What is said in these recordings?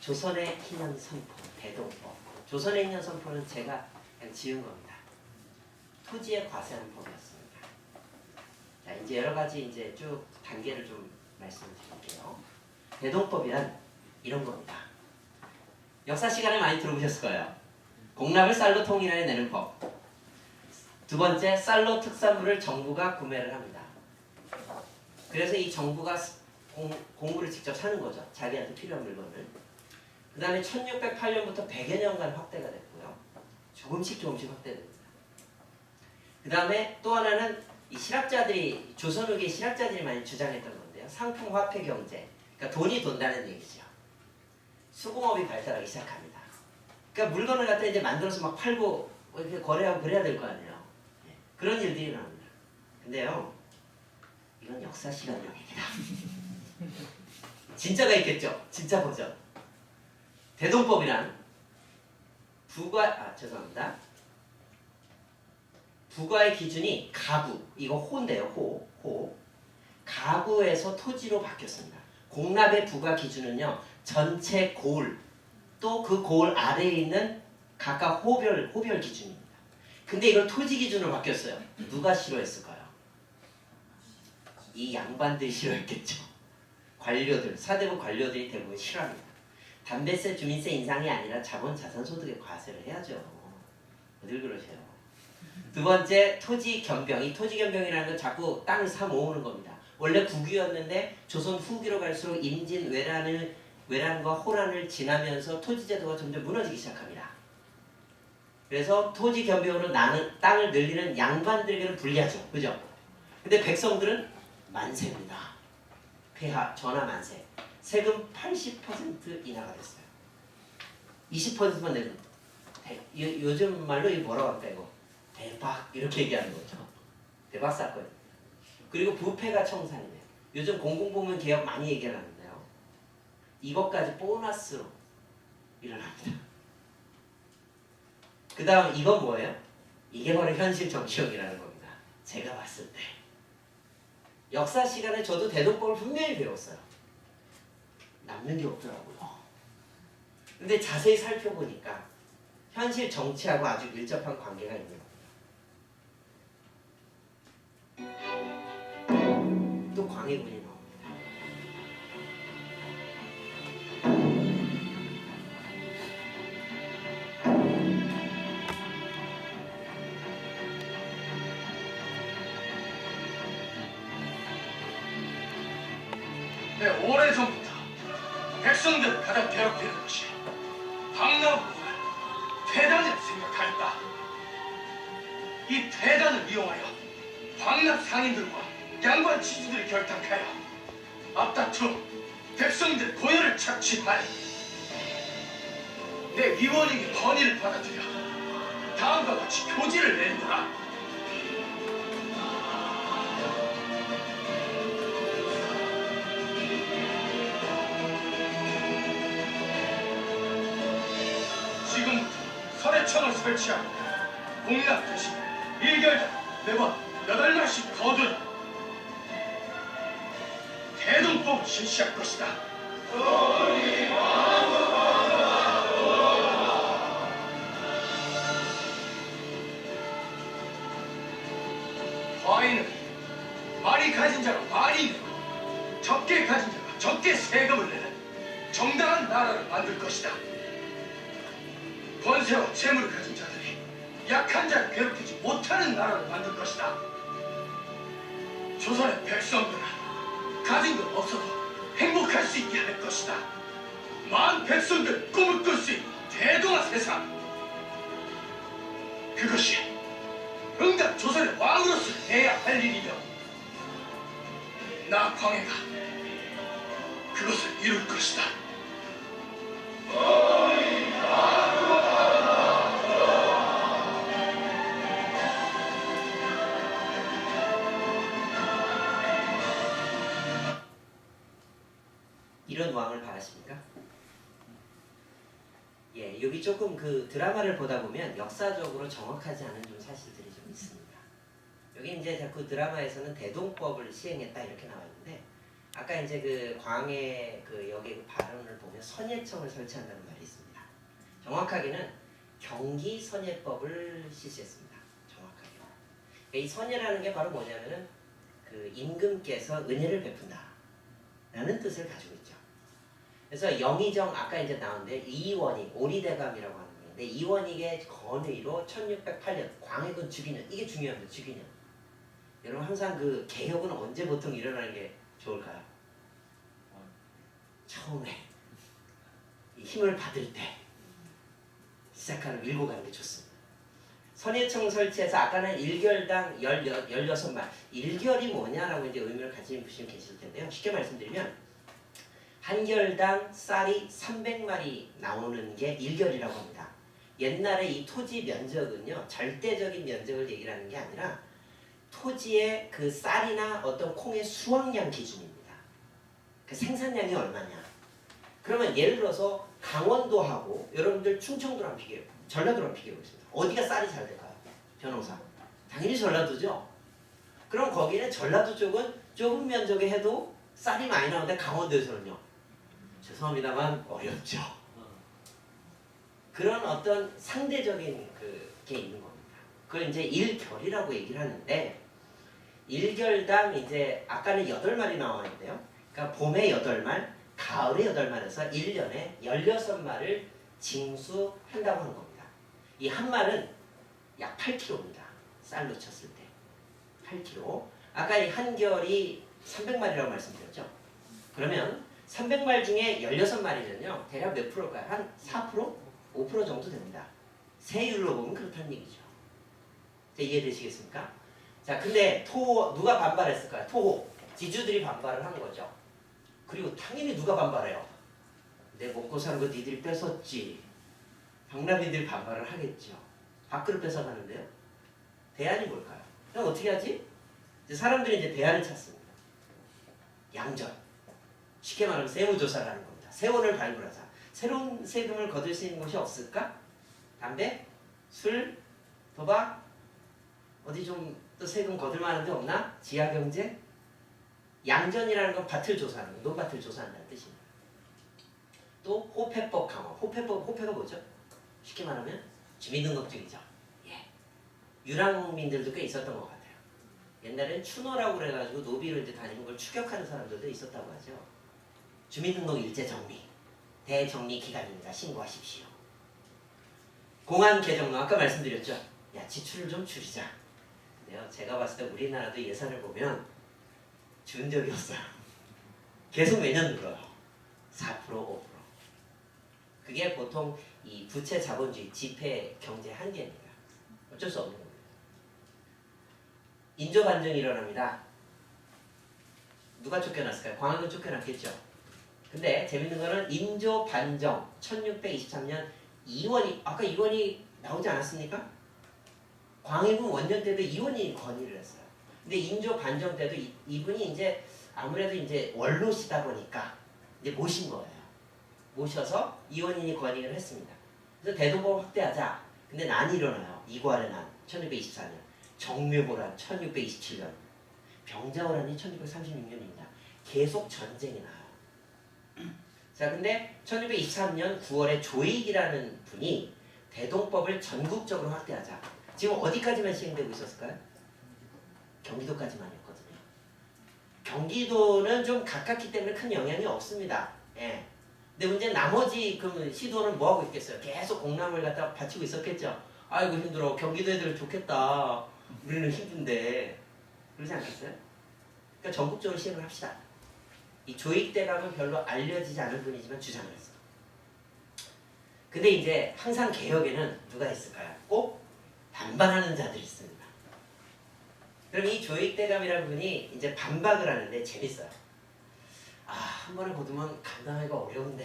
조선의 희년선포, 대동법. 조선의 희년선포는 제가 그냥 지은 겁니다. 토지에 과세하는 법이었습니다. 자, 이제 여러 가지 이제 쭉 단계를 좀 말씀을 드릴게요. 대동법이란 이런 겁니다. 역사 시간에 많이 들어보셨을 거예요. 공납을 쌀로 통일해 내는 법. 두 번째, 쌀로 특산물을 정부가 구매를 합니다. 그래서 이 정부가 공물을 직접 사는 거죠. 자기한테 필요한 물건을. 그 다음에 1608년부터 100여 년간 확대가 됐고요. 조금씩 확대됩니다. 그 다음에 또 하나는 이 실학자들이, 조선 후기 실학자들이 많이 주장했던 건데요. 상품 화폐 경제. 그러니까 돈이 돈다는 얘기죠. 수공업이 발달하기 시작합니다. 그러니까 물건을 갖다 이제 만들어서 막 팔고 이렇게 거래하고 그래야 될 거 아니에요. 그런 일들이 일어납니다. 근데요, 이건 역사 시간용 얘기다. 진짜가 있겠죠? 진짜 버전. 대동법이란 부과의 기준이 가구, 이거 호인데요. 호. 가구에서 토지로 바뀌었습니다. 공납의 부과 기준은요, 전체 고을, 또 그 고을 아래에 있는 각각 호별 기준입니다. 근데 이걸 토지 기준으로 바뀌었어요. 누가 싫어했을까요? 이 양반들이 싫어했겠죠. 관료들, 사대부 관료들이 대부분 싫어합니다. 담배세, 주민세 인상이 아니라 자본, 자산소득에 과세를 해야죠. 어딜 그러세요? 두 번째, 토지 겸병. 이 토지 겸병이라는 건 자꾸 땅을 사 모으는 겁니다. 원래 국유였는데 조선 후기로 갈수록 임진, 외란과 호란을 지나면서 토지제도가 점점 무너지기 시작합니다. 그래서 토지 겸병으로 땅을 늘리는 양반들에게는 불리하죠. 그죠? 근데 백성들은 만세입니다. 폐하, 전하 만세. 세금 80% 인하가 됐어요. 20%만 내면 요즘 말로 이 뭐라고 할까 이거? 대박 이렇게 얘기하는 거죠. 대박 사건. 그리고 부패가 청산이네요. 요즘 공공부문 개혁 많이 얘기하는데요. 이것까지 보너스로 일어납니다. 그 다음 이건 뭐예요? 이게 바로 현실 정치형이라는 겁니다. 제가 봤을 때. 역사 시간에 저도 대동법을 분명히 배웠어요. 남는 게 없더라고요. 근데 자세히 살펴보니까 현실 정치하고 아주 밀접한 관계가 있는 겁니다. 또 광해군이 나옵니다. 네, 오래전부터 백성들을 가장 괴롭히는 것이 방나무를 퇴단이라 생각하였다. 이 퇴단을 이용하여 방납 상인들과 양반 지주들이 결탁하여 앞다투어 백성들 고열을 착취하여 내 위원에게 건의를 받아들여 다음과 같이 교지를 내리노라. 설해청을 설치하고 공납 대신 1개월당 매번 8마씩 거둔 대동법을 실시할 것이다. 과인은 많이 가진 자가 많이 내고 적게 가진 자가 적게 세금을 내는 정당한 나라를 만들 것이다. 권세와 재물을 가진 자들이 약한 자를 괴롭히지 못하는 나라를 만들 것이다. 조선의 백성들은 가진 것 없어도 행복할 수 있게 할 것이다. 만 백성들 꿈을 꿀 수 있는 대동아 세상. 그것이 응답 조선의 왕으로서 해야 할 일이며 나 광해가 그것을 이룰 것이다. 이런 왕을 바라십니까? 예, 여기 조금 그 드라마를 보다 보면 역사적으로 정확하지 않은 좀 사실들이 좀 있습니다. 여기 이제 자꾸 드라마에서는 대동법을 시행했다 이렇게 나와 있는데 아까 이제 그 광해 그 여기 그 발언을 보면 선예청을 설치한다는 말이 있습니다. 정확하게는 경기 선예법을 실시했습니다. 정확하게. 이 선예라는 게 바로 뭐냐면은 그 임금께서 은혜를 베푼다라는 뜻을 가지고 있죠. 그래서 영의정 아까 이제 나온데 이원익 오리대감이라고 하는 건데 이원익의 건의로 1608년 광해군 주기년 이게 중요합니다. 주기년. 여러분 항상 그 개혁은 언제 보통 일어나는 게 좋을까요? 처음에 이 힘을 받을 때 시작하는 밀고 가는 게 좋습니다. 선예청 설치해서 아까는 1결당 16말 1결이 뭐냐라고 이제 의미를 가지는 분이 계실 텐데요. 쉽게 말씀드리면 한 결당 쌀이 300마리 나오는 게 1결이라고 합니다. 옛날에 이 토지 면적은요 절대적인 면적을 얘기를 하는 게 아니라 토지의 그 쌀이나 어떤 콩의 수확량 기준입니다. 그 생산량이 얼마냐. 그러면 예를 들어서 강원도하고 여러분들 충청도랑 비교해요. 전라도랑 비교해보겠습니다. 어디가 쌀이 잘 될까요? 변호사. 당연히 전라도죠. 그럼 거기는 전라도 쪽은 좁은 면적에 해도 쌀이 많이 나오는데 강원도에서는요. 죄송합니다만 어렵죠. 그런 어떤 상대적인 그게 있는 겁니다. 그걸 이제 일결이라고 얘기를 하는데 일결당 이제 아까는 8마리 나왔는데요. 그러니까 봄에 8말, 가을에 8말에서 1년에 16말을 징수한다고 하는 겁니다. 이 한 말은 약 8kg입니다. 쌀로 쳤을 때 8kg. 아까 이 한 결이 300마리라고 말씀드렸죠. 그러면 300말 중에 16마리는요. 대략 몇 프로일까요? 한 4%? 5% 정도 됩니다. 세율로 보면 그렇다는 얘기죠. 자, 이해되시겠습니까? 자, 근데 누가 반발했을까요? 토호. 지주들이 반발을 한 거죠. 그리고 당연히 누가 반발해요? 내 먹고 사는 거 니들이 뺏었지. 병납인들이 반발을 하겠죠. 밖으로 뺏어가는데요. 대안이 뭘까요? 그럼 어떻게 하지? 이제 사람들이 이제 대안을 찾습니다. 양전. 쉽게 말하면 세무조사를 하는 겁니다. 세원을 발굴하자. 새로운 세금을 거둘 수 있는 곳이 없을까? 담배? 술? 도박? 어디 좀 또 세금 거둘 만한 데 없나? 지하경제? 양전이라는 건 밭을 조사하는 거, 논밭을 조사한다는 뜻입니다. 또 호패법 강화. 호패가 뭐죠? 쉽게 말하면 주민등록증이죠. 예. 유랑민들도 꽤 있었던 것 같아요. 옛날엔 추노라고 그래가지고 노비로 이제 다니는 걸 추격하는 사람들도 있었다고 하죠. 주민등록 일제 정리. 대정리 기간입니다. 신고하십시오. 공안 개정론 아까 말씀드렸죠. 야 지출을 좀 줄이자. 근데요, 제가 봤을 때 우리나라도 예산을 보면 준 적이 없어요. 계속 매년 늘어요. 4%, 5%. 그게 보통 이 부채 자본주의 지폐 경제 한계입니다. 어쩔 수 없는 겁니다. 인조 반정이 일어납니다. 누가 쫓겨났을까요? 광해군 쫓겨났겠죠. 근데 재밌는 거는 인조 반정 1623년 이원이 아까 이원이 나오지 않았습니까? 광해군 원년 때도 이원이 건의를 했어요. 근데 인조 반정 때도 이분이 이제 아무래도 이제 원로시다 보니까 이제 모신 거예요. 모셔서 이원인이 건의를 했습니다. 그래서 대동법을 확대하자. 근데 난이 일어나요. 이괄의 난 1624년, 정묘호란 1627년, 병자호란이 1636년입니다. 계속 전쟁이 나요. 자, 근데 1623년 9월에 조익이라는 분이 대동법을 전국적으로 확대하자. 지금 어디까지만 시행되고 있었을까요? 경기도까지만이었거든요. 경기도는 좀 가깝기 때문에 큰 영향이 없습니다. 예. 근데 문제는 나머지 그 시도는 뭐 하고 있겠어요? 계속 공람을 갖다 바치고 있었겠죠. 아이고 힘들어. 경기도 애들 좋겠다. 우리는 힘든데. 그러지 않겠어요? 그러니까 전국적으로 시행을 합시다. 이 조익대감은 별로 알려지지 않은 분이지만 주장을 했어요. 근데 이제 항상 개혁에는 누가 있을까요? 꼭 반발하는 자들이 있습니다. 그럼 이 조익대감이라는 분이 이제 반박을 하는데 재밌어요. 아, 한 번에 거두면 감당하기가 어려운데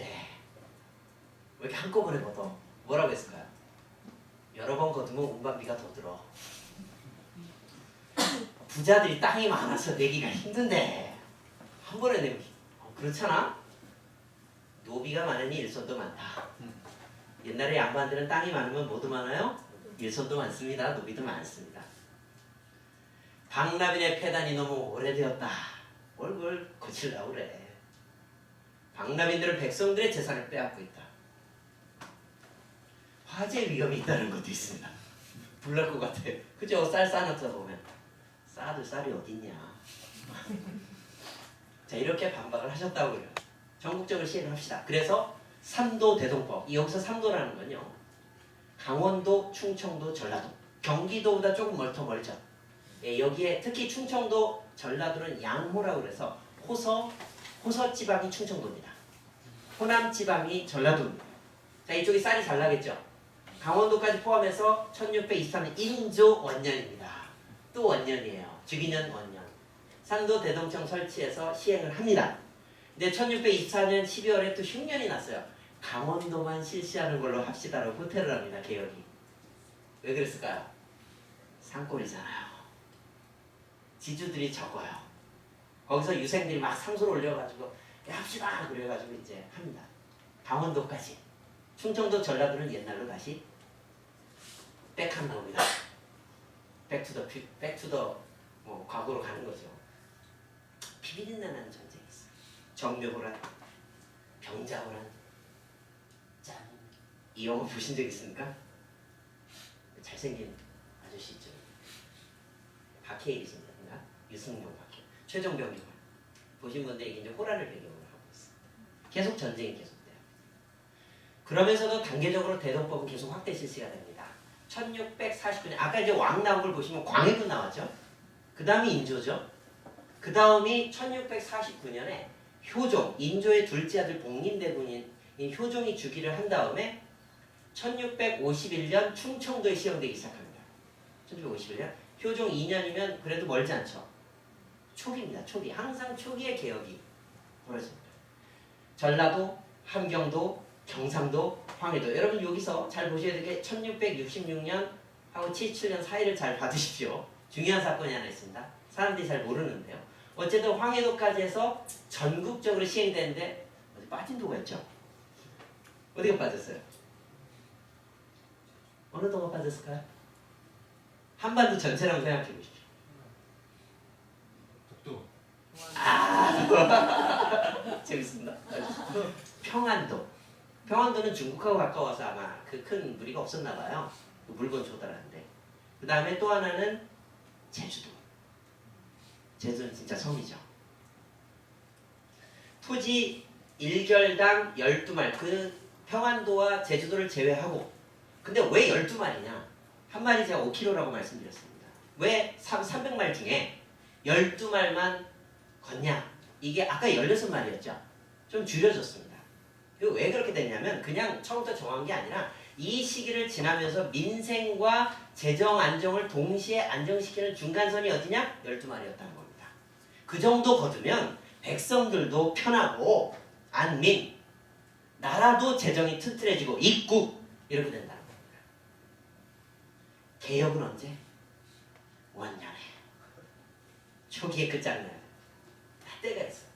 왜 이렇게 한꺼번에 거둬? 뭐라고 했을까요? 여러 번 거두면 운반비가 더 들어. 부자들이 땅이 많아서 내기가 힘든데 한 번에 내면 그렇잖아? 노비가 많으니 일손도 많다. 옛날에 양반들은 땅이 많으면 뭐도 많아요? 일손도 많습니다. 노비도 많습니다. 박나빈의 폐단이 너무 오래되었다. 뭘 그걸 고치려고 그래. 박람인들은 백성들의 재산을 빼앗고 있다. 화재 위험이 있다는 것도 있습니다. 불날 것 같아. 그죠? 쌀 싸놨다 보면 싸도 쌀이 어딨냐. 자, 이렇게 반박을 하셨다고 그래요. 전국적으로 시행을 합시다. 그래서 3도 대동법. 여기서 3도라는 건요, 강원도, 충청도, 전라도, 경기도보다 조금 더 멀죠. 예, 여기에 특히 충청도, 전라도는 양호라고 그래서 호서 지방이 충청도입니다. 호남 지방이 전라도입니다. 자, 이쪽이 쌀이 잘 나겠죠. 강원도까지 포함해서 1623년 인조 원년입니다. 또 원년이에요. 주기년 원년. 3도 대동청 설치해서 시행을 합니다. 근데 1624년 12월에 또 흉년이 났어요. 강원도만 실시하는 걸로 합시다라고 호텔을 합니다. 개혁이. 왜 그랬을까요? 산골이잖아요. 지주들이 적어요. 거기서 유생들이 막 상소를 올려가지고 합시다 그래가지고 이제 합니다. 강원도까지. 충청도 전라도는 옛날로 다시 백한다 옵니다. 백투더 뭐 과거로 가는 거죠. 비비린내 나는 전쟁이 있어요. 정묘호란, 병자호란. 짠. 이 영화 보신 적 있습니까? 잘생긴 아저씨 있죠. 박해일이신가? 유승용 박해일. 최종병기호란. 보신 분들이 이제 호란을 배경으로 하고 있어요. 계속 전쟁이 계속돼요. 그러면서도 단계적으로 대동법은 계속 확대 실시가 됩니다. 1649년 아까 이제 왕 나온 걸 보시면 광해군 나왔죠. 그 다음이 인조죠. 그 다음이 1649년에 효종, 인조의 둘째 아들 복림대군인 효종이 주기를 한 다음에 1651년 충청도에 시행되기 시작합니다. 1651년 효종 2년이면 그래도 멀지 않죠. 초기입니다. 초기. 항상 초기의 개혁이 벌어집니다. 전라도, 함경도, 경상도, 황해도. 여러분 여기서 잘 보셔야 될 게 1666년 하고 77년 사이를 잘 받으십시오. 중요한 사건이 하나 있습니다. 사람들이 잘 모르는데요. 어쨌든 황해도까지 해서 전국적으로 시행되는데 어디 빠진 도가 있죠? 어디가 빠졌어요? 어느 도가 빠졌을까요? 한반도 전체라고 생각해 보십시오. 독도. 재밌습니다. 평안도. 평안도는 중국하고 가까워서 아마 그 큰 무리가 없었나 봐요. 물건 조달하는데. 그 다음에 또 하나는 제주도. 제주는 진짜 섬이죠. 토지 1결당 12말. 그 평안도와 제주도를 제외하고. 근데 왜 12마리냐? 한 마리 제가 5kg라고 말씀드렸습니다. 왜 300말 중에 12말만 걷냐? 이게 아까 16마리였죠? 좀 줄여졌습니다. 왜 그렇게 됐냐면 그냥 처음부터 정한 게 아니라 이 시기를 지나면서 민생과 재정 안정을 동시에 안정시키는 중간선이 어디냐? 12마리였다는 겁니다. 그 정도 거두면 백성들도 편하고 안민, 나라도 재정이 튼튼해지고 입국 이렇게 된다는 겁니다. 개혁은 언제? 원년에. 초기에 끝장나요. 다 때가 있어요.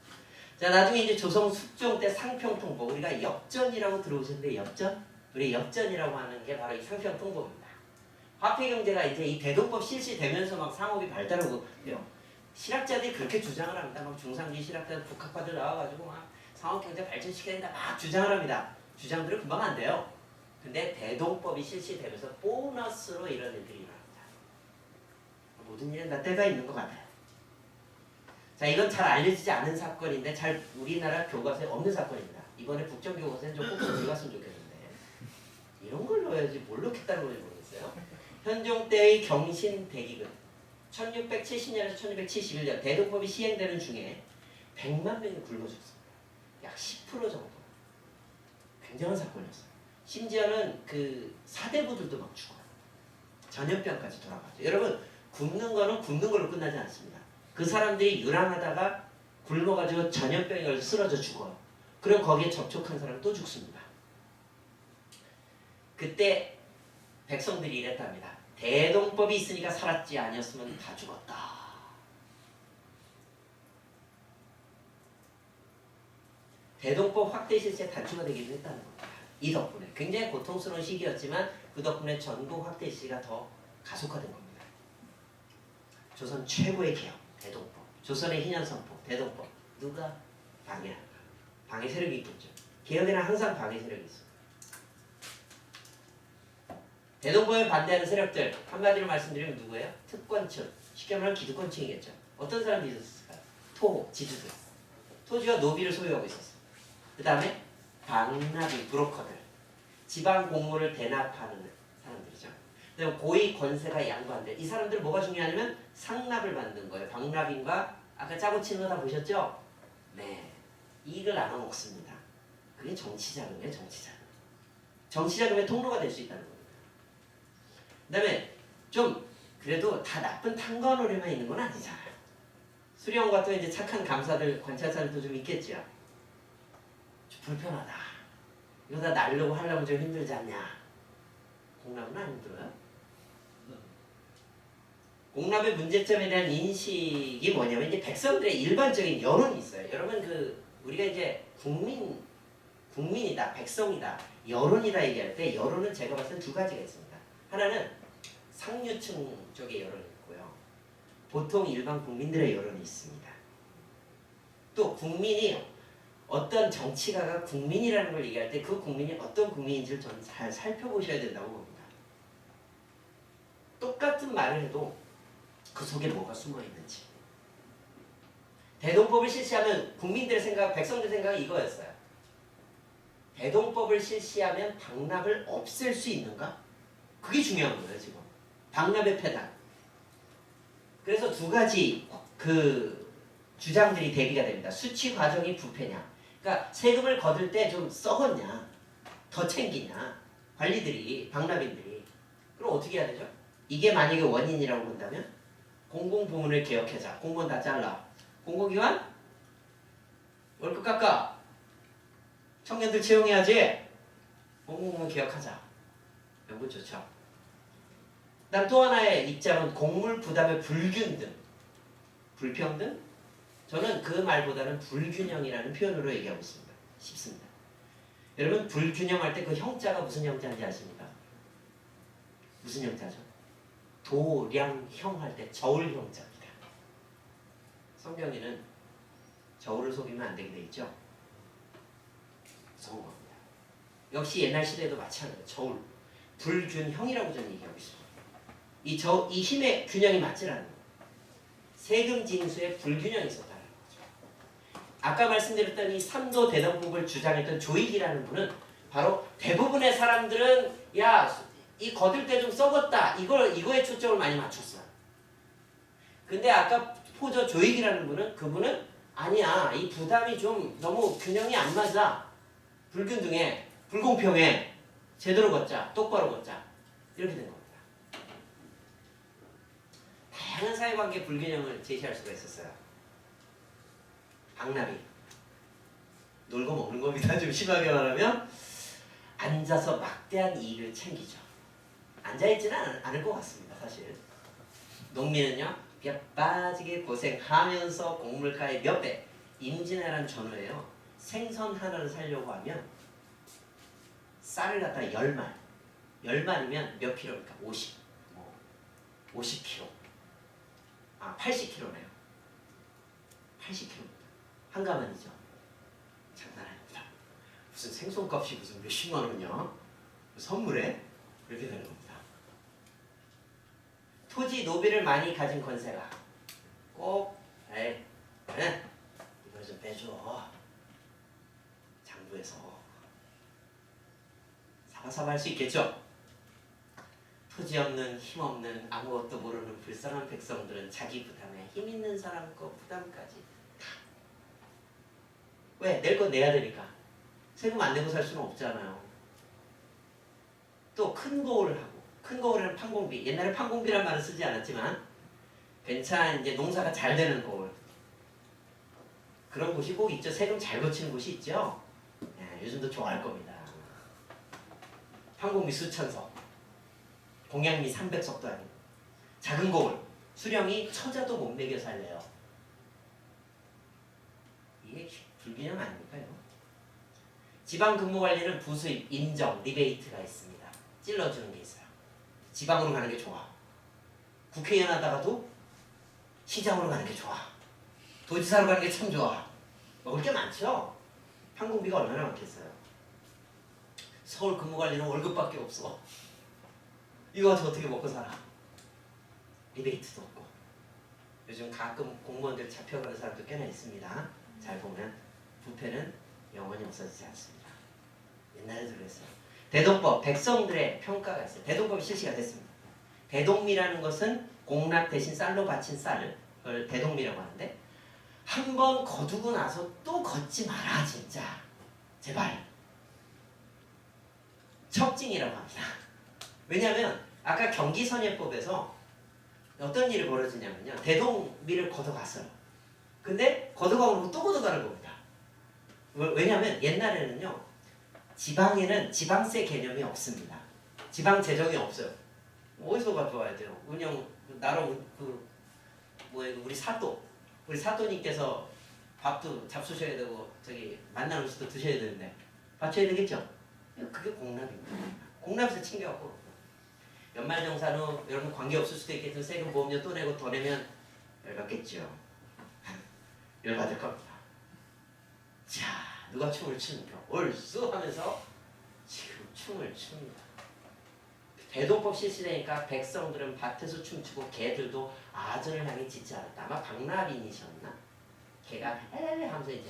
자, 나중에 이제 조선 숙종 때 상평통보, 우리가 역전이라고 들어오셨는데 역전? 우리 역전이라고 하는 게 바로 이 상평통보입니다. 화폐경제가 이제 이 대동법 실시되면서 막 상업이 발달하고 그래요. 실학자들이 그렇게 주장을 합니다. 막 중상기 실학자들 국학파들 나와가지고 막 상업경제 발전시켜야 된다 막 주장을 합니다. 주장들은 금방 안 돼요. 근데 대동법이 실시되면서 보너스로 이런 일들이 일어납니다. 모든 일은 다 때가 있는 것 같아요. 자, 이건 잘 알려지지 않은 사건인데 잘 우리나라 교과서에 없는 사건입니다. 이번에 국정교과서에 좀 꼭 들어갔으면 좋겠는데 이런 걸 넣어야지 뭘 넣겠다는 건지 모르겠어요. 현종 때의 경신 대기근 1670년에서 1671년 대동법이 시행되는 중에 100만 명이 굶어 죽습니다. 약 10% 정도. 굉장한 사건이었어요. 심지어는 그 사대부들도 막 죽어요. 전염병까지 돌아가죠. 여러분 굶는 거는 굶는 걸로 끝나지 않습니다. 그 사람들이 유랑하다가 굶어가지고 전염병에 걸려 쓰러져 죽어요. 그럼 거기에 접촉한 사람은 또 죽습니다. 그때 백성들이 이랬답니다. 대동법이 있으니까 살았지 아니었으면 다 죽었다. 대동법 확대 실시에 단추가 되기도 했다는 겁니다. 이 덕분에 굉장히 고통스러운 시기였지만 그 덕분에 전국 확대 실시가 더 가속화된 겁니다. 조선 최고의 개혁, 대동법. 조선의 희년선포, 대동법 누가 방해할까? 방해 세력이 있겠죠. 개혁에는 항상 방해 세력이 있어. 대동법에 반대하는 세력들 한마디로 말씀드리면 누구예요? 특권층, 쉽게 말하면 기득권층이겠죠. 어떤 사람들이 있었을까요? 토호, 지주들. 토지와 노비를 소유하고 있었어. 그 다음에 방납이, 브로커들, 지방 공무를 대납하는 사람들이죠. 그다음에 고위 권세가 양반들. 이 사람들 뭐가 중요하냐면 상납을 받는 거예요. 방납인과 아까 짜고 치는 거 다 보셨죠? 네, 이익을 나눠 먹습니다. 그게 정치자금이에요. 정치자금. 정치자금의 통로가 될 수 있다는 겁니다. 그 다음에 좀 그래도 다 나쁜 탕관오리만 있는 건 아니잖아요. 수령과 또 이제 착한 감사들, 관찰사들도 좀 있겠죠. 좀 불편하다. 이거 다 날려고 하려면 좀 힘들지 않냐. 공납은 안 힘들어요? 공납의 문제점에 대한 인식이 뭐냐면 이제 백성들의 일반적인 여론이 있어요. 여러분 우리가 이제 국민이다, 백성이다, 여론이다 얘기할 때 여론은 제가 봤을 때 두 가지가 있습니다. 하나는 상류층 쪽의 여론이 있고요. 보통 일반 국민들의 여론이 있습니다. 또 국민이 어떤 정치가가 국민이라는 걸 얘기할 때 그 국민이 어떤 국민인지를 좀 잘 살펴보셔야 된다고 봅니다. 똑같은 말을 해도 그 속에 뭐가 숨어 있는지. 대동법을 실시하면 국민들의 생각, 백성들 생각은 이거였어요. 대동법을 실시하면 방납을 없앨 수 있는가? 그게 중요한 거예요, 지금. 방납의 폐단. 그래서 두 가지 주장들이 대비가 됩니다. 수치 과정이 부패냐. 그러니까 세금을 거둘 때 좀 썩었냐, 더 챙기냐, 관리들이, 방납인들이. 그럼 어떻게 해야 되죠? 이게 만약에 원인이라고 본다면 공공부문을 개혁하자. 공무원 다 잘라. 공공기관? 월급 깎아. 청년들 채용해야지. 공공부문 개혁하자. 이거 좋죠. 그다음 또 하나의 입장은 공물 부담의 불균등, 불평등? 저는 그 말보다는 불균형이라는 표현으로 얘기하고 있습니다. 쉽습니다. 여러분 불균형할 때 그 형자가 무슨 형자인지 아십니까? 무슨 형자죠? 도량형 할 때 저울 형자입니다. 성경에는 저울을 속이면 안 되게 돼 있죠? 무서운 겁니다. 역시 옛날 시대에도 마찬가지예요. 저울. 불균형이라고 저는 얘기하고 있습니다. 이 힘의 균형이 맞지 않는 거예요. 세금 징수에 불균형이 있었다는 거죠. 아까 말씀드렸던 이 3도 대동법을 주장했던 조익이라는 분은 바로 대부분의 사람들은 이 거둘 때 좀 썩었다. 이거에 초점을 많이 맞췄어요. 근데 아까 포저 조익이라는 그분은 아니야. 이 부담이 좀 너무 균형이 안 맞아. 불균등해. 불공평해. 제대로 걷자. 똑바로 걷자. 이렇게 된 겁니다. 다양한 사회관계 불균형을 제시할 수가 있었어요. 방납이. 놀고 먹는 겁니다. 좀 심하게 말하면 앉아서 막대한 이익을 챙기죠. 앉아있지는 않을 것 같습니다. 사실. 농민은요. 뼈 빠지게 고생하면서 곡물가의 몇 배. 임진왜란 전후에요. 생선 하나를 사려고 하면 쌀을 갖다 10말. 10말이면 몇 킬로입니까? 50kg. 80kg네요. 80kg입니다. 한 가만이죠. 장난 아닙니다. 무슨 생선값이 무슨 몇십만 원이냐? 선물에? 이렇게 되는 겁니다. 토지 노비를 많이 가진 권세가 꼭 이걸 좀 빼줘. 장부에서 사바사바 할 수 있겠죠? 토지 없는 힘 없는 아무것도 모르는 불쌍한 백성들은 자기 부담에 힘 있는 사람 거 부담까지 다. 왜? 낼 거 내야 되니까. 세금 안 내고 살 수는 없잖아요. 또 큰 거울을 하고, 큰 거울에는 판공비. 옛날에 판공비란 말을 쓰지 않았지만 괜찮은 이제 농사가 잘 되는 거울. 그런 곳이 꼭 있죠. 세금 잘 거치는 곳이 있죠. 요즘도 좋아할 겁니다. 판공비 수천석. 공양미 300석도 아니고. 작은 거울. 수령이 처자도 못 먹여 살래요. 이게 불균형 아닙니까요? 지방 근무 관리는 부수입, 인정, 리베이트가 있습니다. 찔러주는 게 있어요. 지방으로 가는 게 좋아. 국회의원 하다가도 시장으로 가는 게 좋아. 도지사로 가는 게 참 좋아. 먹을 게 많죠. 항공비가 얼마나 많겠어요. 서울 근무관리는 월급밖에 없어. 이거 가지고 어떻게 먹고 살아? 리베이트도 없고. 요즘 가끔 공무원들 잡혀가는 사람도 꽤나 있습니다. 잘 보면 부패는 영원히 없어지지 않습니다. 옛날에도 그랬어요. 대동법, 백성들의 평가가 있어요. 대동법이 실시가 됐습니다. 대동미라는 것은 공납 대신 쌀로 바친 쌀을 대동미라고 하는데, 한 번 거두고 나서 또 걷지 마라 진짜. 제발. 척징이라고 합니다. 왜냐하면 아까 경기선예법에서 어떤 일이 벌어지냐면요. 대동미를 걷어갔어요. 근데 걷어가고 또 걷어가는 겁니다. 왜냐하면 옛날에는요. 지방에는 지방세 개념이 없습니다. 지방 재정이 없어요. 어디서 가져와야 돼요? 나라 우리 사또님께서 밥도 잡수셔야 되고 저기 만난 음식도 드셔야 되는데 받쳐야 되겠죠? 그게 공납입니다. 공납에서 챙겨갖고 연말정산후 여러분 관계 없을 수도 있겠지만 세금 보험료 또 내고 더 내면 열받겠죠. 열받을 겁니다. 자, 누가 춤을 추는가? 얼쑤 하면서 지금 춤을 춥니다. 대동법 실시되니까 백성들은 밭에서 춤추고 개들도 아전을 향해 짖지 않았다. 아마 박나빈이셨나? 개가 에레레 하면서 이제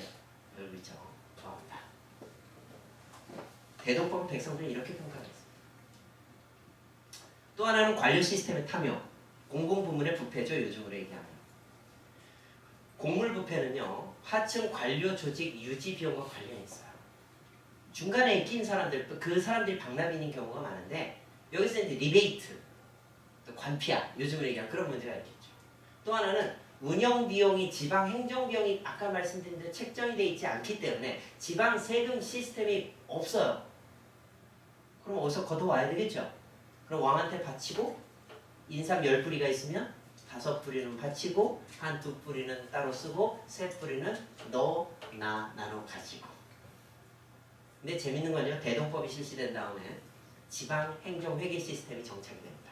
얼굴이죠. 좋아합니다. 대동법 백성들은 이렇게 평가했습니다. 또 하나는 관료 시스템의 탐욕, 공공부문의 부패죠. 요즘으로 얘기하면. 공물부패는요. 하층 관료 조직 유지 비용과 관련이 있어요. 중간에 낀 사람들, 그 사람들이 박나빈인 경우가 많은데 여기서 이제 리베이트, 또 관피아, 요즘으로 얘기하면 그런 문제가 있겠죠. 또 하나는 운영 비용이 지방 행정 비용이 아까 말씀드린 대로 책정이 되어 있지 않기 때문에 지방 세금 시스템이 없어요. 그럼 어디서 걷어와야 되겠죠. 그럼 왕한테 바치고 인삼 10뿌리가 있으면 5뿌리는 바치고 한 2뿌리는 따로 쓰고 3뿌리는 나눠 가지고. 근데 재밌는 건요. 대동법이 실시된 다음에 지방 행정 회계 시스템이 정착이 됩니다.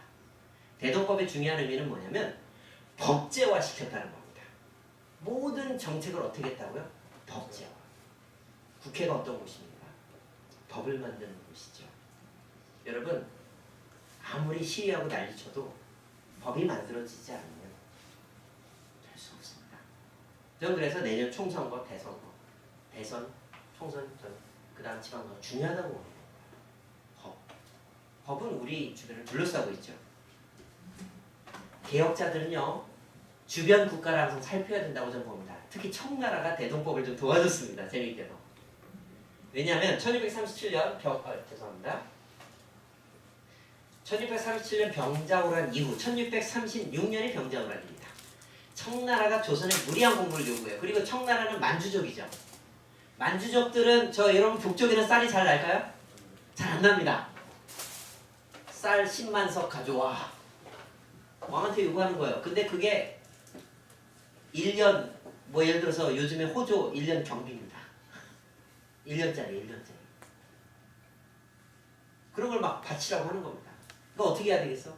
대동법의 중요한 의미는 뭐냐면 법제화 시켰다는 겁니다. 모든 정책을 어떻게 했다고요? 법제화. 국회가 어떤 곳입니까? 법을 만드는 곳이죠. 여러분 아무리 시위하고 난리쳐도 법이 만들어지지 않으면 될 수 없습니다. 저는 그래서 내년 총선거, 대선, 총선, 그 다음 지방선거 중요하다고 봅니다. 법은 우리 주변을 둘러싸고 있죠. 개혁자들은요. 주변 국가를 항상 살펴야 된다고 저는 봅니다. 특히 청나라가 대동법을 좀 도와줬습니다. 재미있게도. 왜냐하면 1237년 1237년 병자호란 이후 1636년이 병자호란입니다. 청나라가 조선에 무리한 공부를 요구해요. 그리고 청나라는 만주족이죠. 만주족들은 여러분 북쪽에는 쌀이 잘 날까요? 잘 안 납니다. 쌀 10만 석 가져와. 왕한테 요구하는 거예요. 근데 그게 1년 예를 들어서 요즘에 호조 1년 경비입니다. 1년짜리. 그런 걸 막 바치라고 하는 겁니다. 그거 어떻게 해야 되겠어?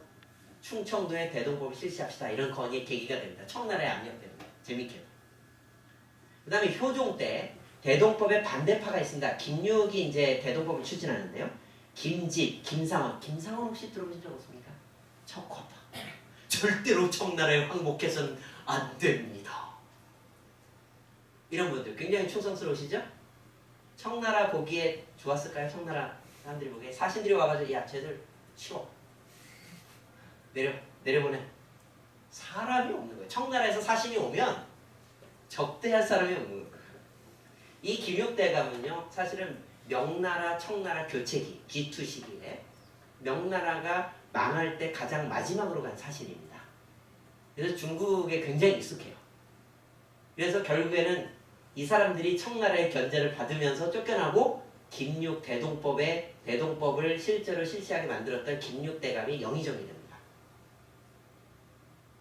충청도에 대동법을 실시합시다. 이런 건의의 계기가 됩니다. 청나라의 압력 때문에. 재밌게도. 그 다음에 효종 때 대동법에 반대파가 있습니다. 김육이 이제 대동법을 추진하는데요. 김집, 김상원 혹시 들어보신 적 없습니까? 척화파. 절대로 청나라에 항복해서는 안 됩니다. 이런 분들 굉장히 충성스러우시죠? 청나라 보기에 좋았을까요? 청나라 사람들이 보기에 사신들이 와가지고 야 쟤들 치워 내려보내. 사람이 없는 거예요. 청나라에서 사신이 오면 적대할 사람이 없는 거예요. 이 김육대감은요 사실은 명나라 청나라 교체기 G2 시기에 명나라가 망할 때 가장 마지막으로 간 사신입니다. 그래서 중국에 굉장히 익숙해요. 그래서 결국에는 이 사람들이 청나라의 견제를 받으면서 쫓겨나고 김육 대동법을 실제로 실시하게 만들었던 김육대감이 영의정이 됩니다.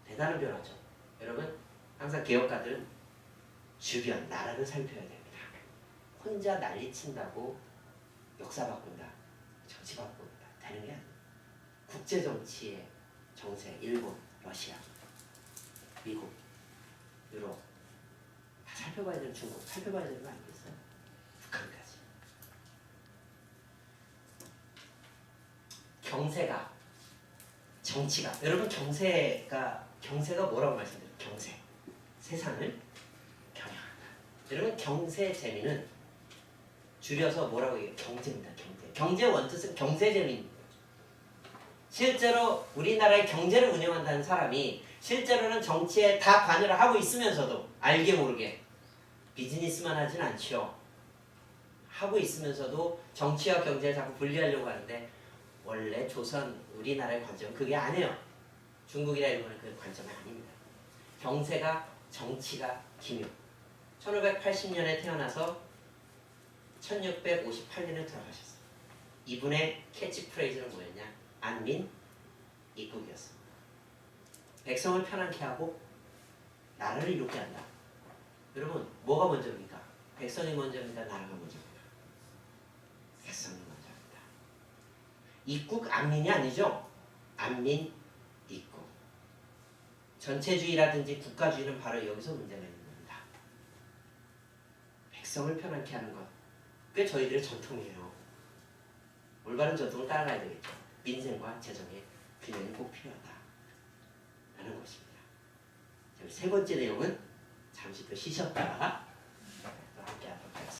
대단한 변화죠. 여러분 항상 개혁가들은 주변 나라를 살펴야 됩니다. 혼자 난리친다고 역사 바꾼다, 정치 바꾼다 되는 게 아니에요. 국제정치의 정세, 일본, 러시아, 미국, 유럽 살펴봐야 되는 중국, 살펴봐야 되는 거 아니겠어요? 북한까지. 경세가, 정치가, 여러분 경세가 뭐라고 말씀드려요? 경세, 세상을 경영한다. 여러분 경세 재미는 줄여서 뭐라고 얘기해요? 경제입니다. 경제 원뜻은 경세 재미입니다. 실제로 우리나라의 경제를 운영한다는 사람이 실제로는 정치에 다 관여를 하고 있으면서도 알게 모르게 비즈니스만 하진 않죠. 하고 있으면서도 정치와 경제를 자꾸 분리하려고 하는데 원래 조선 우리나라의 관점은 그게 아니에요. 중국이나 일본은 그 관점이 아닙니다. 경세가 정치가 기묘. 1580년에 태어나서 1658년에 돌아가셨어요. 이분의 캐치프레이즈는 뭐였냐? 안민 입국이었습니다. 백성을 편안케 하고 나라를 이롭게 한다. 여러분 뭐가 먼저입니까? 백성이 먼저입니다. 나라가 먼저입니다. 백성이 먼저입니다. 입국 안민이 아니죠. 안민 입국. 전체주의라든지 국가주의는 바로 여기서 문제가 있는 겁니다. 백성을 편안케 하는 것. 그게 저희들의 전통이에요. 올바른 전통을 따라가야 되겠죠. 민생과 재정의 균형이 꼭 필요하다라는 것입니다. 세 번째 내용은 잠시 또 쉬셨다가